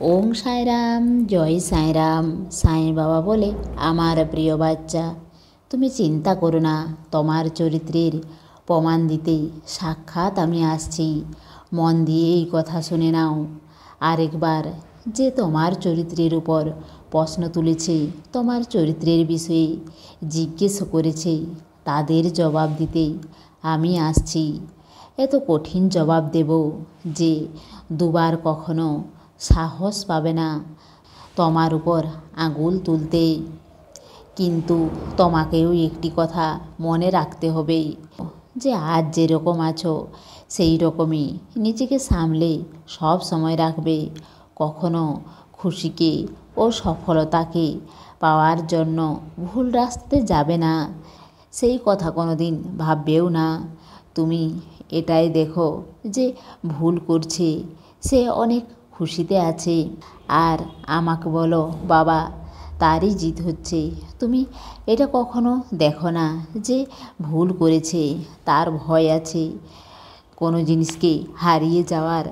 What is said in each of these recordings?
ওং সাঁইরাম, জয় সাঁইরাম। সাঁই বাবা বলে, আমার প্রিয় বাচ্চা, তুমি চিন্তা করো না। তোমার চরিত্রের প্রমাণ দিতে সাক্ষাৎ আমি আসছি। মন দিয়ে এই কথা শুনে নাও। আরেকবার যে তোমার চরিত্রের উপর প্রশ্ন তুলেছে, তোমার চরিত্রের বিষয়ে জিজ্ঞেস করেছে, তাদের জবাব দিতে আমি আসছি। এত কঠিন জবাব দেব যে দুবার কখনো সাহস পাবে না তোমার উপর আঙুল তুলতে। কিন্তু তোমাকেও একটি কথা মনে রাখতে হবে যে আজ যেরকম আছো সেই রকমই নিজেকে সামলে সব সময় রাখবে। কখনো খুশিকে ও সফলতাকে পাওয়ার জন্য ভুল রাস্তাতে যাবে না, সেই কথা কোনো দিন ভাববেও না। তুমি এটাই দেখো যে ভুল করছে সে অনেক খুশিতে আছে, আর আমাকে বলো বাবা তারই জিত হচ্ছে। তুমি এটা কখনো দেখো না যে ভুল করেছে তার ভয় আছে কোনো জিনিসকে হারিয়ে যাওয়ার,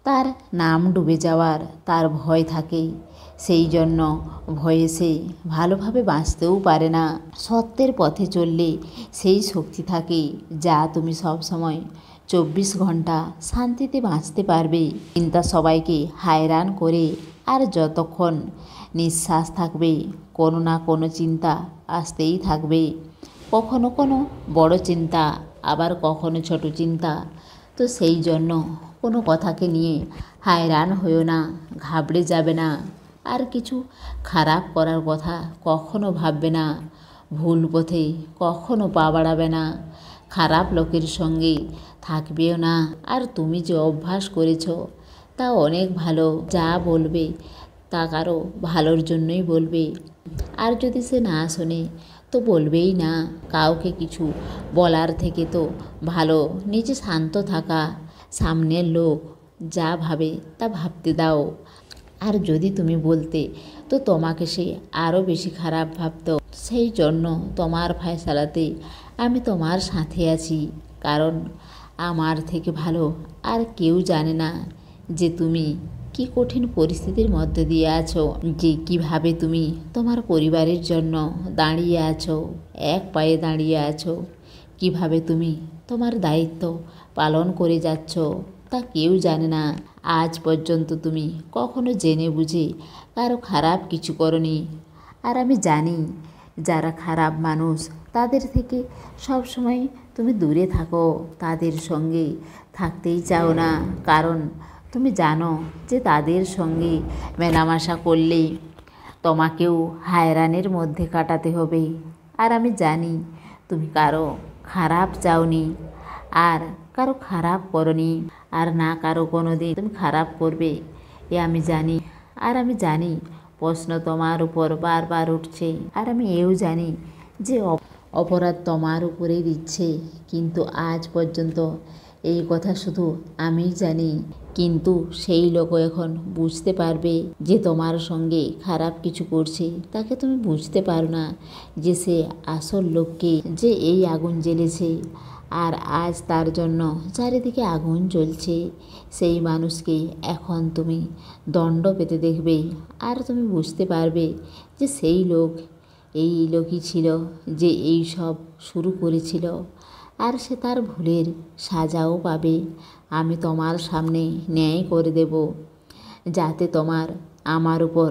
তার নাম ডুবে যাওয়ার তার ভয় থাকে। সেই জন্য ভয়ে সে ভালোভাবে বাঁচতেও পারে না। সত্যের পথে চললে সেই শক্তি থাকে যা তুমি সব সময় 24 ঘন্টা শান্তিতে বাঁচতে পারবে। চিন্তা সবাইকে হায়রান করে, আর যতক্ষণ নিঃশ্বাস থাকবে কোনো না কোনো চিন্তা আসতেই থাকবে। কখনো কোনো বড় চিন্তা, আবার কখনো ছোট চিন্তা। তো সেই জন্য কোনো কথাকে নিয়ে হায়রান হয়েও না, ঘাবড়ে যাবে না, আর কিছু খারাপ করার কথা কখনো ভাববে না। ভুল পথে কখনো পা বাড়াবে না, খারাপ লোকের সঙ্গে থাকবেও না। আর তুমি যে অভ্যাস করেছো তা অনেক ভালো। যা বলবে তা কারো ভালোর জন্যই বলবে, আর যদি সে না শোনে তো বলবেই না। কাউকে কিছু বলার থেকে তো ভালো নিজে শান্ত থাকা। সামনের লোক যা ভাবে তা ভাবতে দাও। আর যদি তুমি বলতে তো তোমাকে সে আরও বেশি খারাপ ভাবতো। সেই জন্য তোমার ফয়সালাতে আমি তোমার সাথে আছি, কারণ আমার থেকে ভালো আর কেউ জানে না যে তুমি কি কঠিন পরিস্থিতির মধ্যে দিয়ে আছো, যে কিভাবে তুমি তোমার পরিবারের জন্য দাঁড়িয়ে আছো, এক পায়ে দাঁড়িয়ে আছো। কিভাবে তুমি তোমার দায়িত্ব পালন করে যাচ্ছ তা কেউ জানে না। আজ পর্যন্ত তুমি কখনো জেনে বুঝে কারো খারাপ কিছু করনি। আর আমি জানি যারা খারাপ মানুষ তাদের থেকে সব সময় তুমি দূরে থাকো, তাদের সঙ্গে থাকতেই চাও না, কারণ তুমি জানো যে তাদের সঙ্গে মেলামেশা করলে তোমাকেও হায়রানের মধ্যে কাটাতে হবে। আর আমি জানি তুমি কারো খারাপ চাওনি, আর কারো খারাপ করনি, আর না কারো কোনো দিন তুমি খারাপ করবে এ আমি জানি। আর আমি জানি প্রশ্ন তোমার উপর বারবার উঠছে, আর আমি এও জানি যে অপরাধ তোমার উপরেই দিচ্ছে। কিন্তু আজ পর্যন্ত এই কথা শুধু আমিই জানি। কিন্তু সেই লোকও এখন বুঝতে পারবে যে তোমার সঙ্গে খারাপ কিছু করছে, তাকে তুমি বুঝতে পারো না যে সে আসল লোককে, যে এই আগুন জ্বেলেছে আর আজ তার জন্য চারিদিকে আগুন জ্বলছে, সেই মানুষকে এখন তুমি দণ্ড পেতে দেখবে। আর তুমি বুঝতে পারবে যে সেই লোক এই লোকই ছিল যে এই সব শুরু করেছিল, আর সে তার ভুলের সাজাও পাবে। আমি তোমার সামনে ন্যায় করে দেব, যাতে তোমার আমার উপর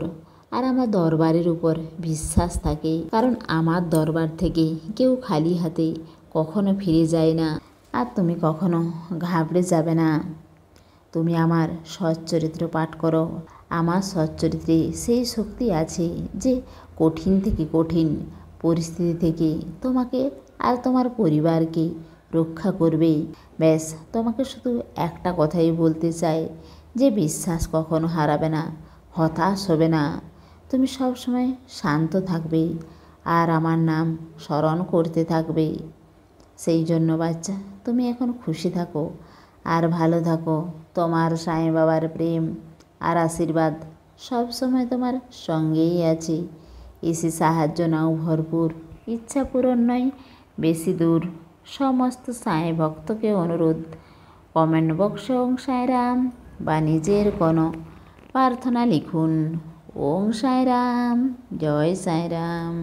আর আমার দরবারের উপর বিশ্বাস থাকে, কারণ আমার দরবার থেকে কেউ খালি হাতে কখনো ফিরে যায় না। আর তুমি কখনো ঘাবড়ে যাবে না। তুমি আমার সচ্চরিত্র পাঠ করো। আমার সচ্চরিত্রে সেই শক্তি আছে যে কঠিন থেকে কঠিন পরিস্থিতি থেকে তোমাকে আর তোমার পরিবারকে রক্ষা করবে। ব্যাস তোমাকে শুধু একটা কথাই বলতে চাই যে বিশ্বাস কখনো হারাবে না, হতাশ হবে না। তুমি সব সময় শান্ত থাকবে আর আমার নাম স্মরণ করতে থাকবে। সেই জন্য বাচ্চা তুমি এখন খুশি থাকো আর ভালো থাকো। তোমার সাঁই বাবার প্রেম আর আশীর্বাদ সব সময় তোমার সঙ্গেই আছে। এসে সাহায্য নাও ভরপুর, ইচ্ছা পূরণ নয় বেশি দূর। সমস্ত সাঁই ভক্তকে অনুরোধ, কমেন্ট বক্সে ওং সাঁইরাম বা নিজের কোনো প্রার্থনা লিখুন। ওং সাঁইরাম, জয় সাঁইরাম।